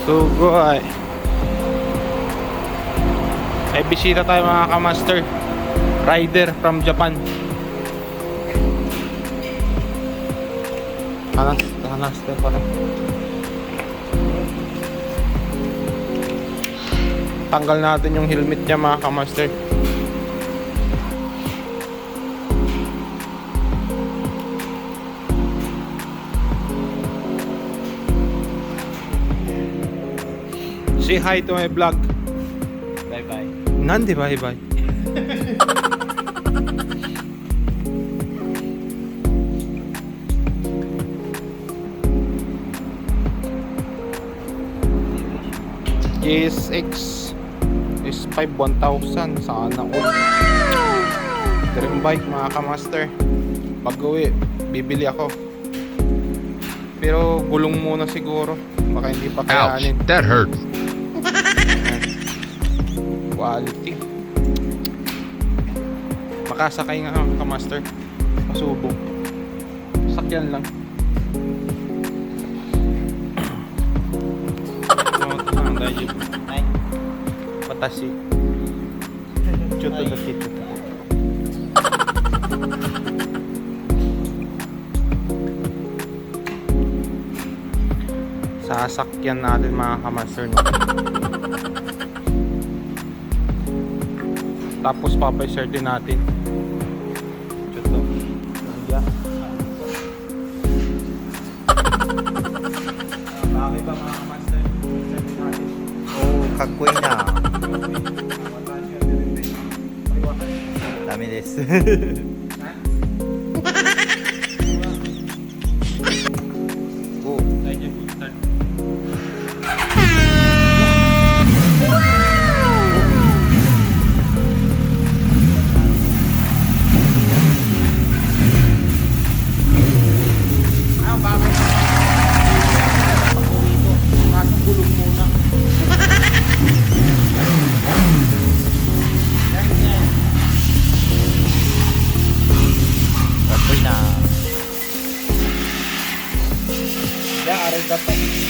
Sugoi. May bisita tayo mga kamaster. Rider from Japan. Kanaster pala. Tanggal natin yung helmet niya mga kamaster. Say hi to my vlog. Bye bye. Nandi bye bye. GSX S5 1000 sana all. Dream bike mga kamaster. Pag uwi bibili ako, pero gulong muna siguro, baka hindi pa kayanin. Ouch, that hurts. Quality. Makasakay nga ang kamaster. Pasubok. Sakyan lang. Ang dahil Ay. patasi. Chuto na kito. Sasakyan natin mga kamaster, no? Tapos papay-share din natin. Chuto. Nandiyan. Bakit ba mga kamaster? Share din natin. Oh, kakkoy na. Dami desu. Go. Start. Kakkoy na. Ya, arigato.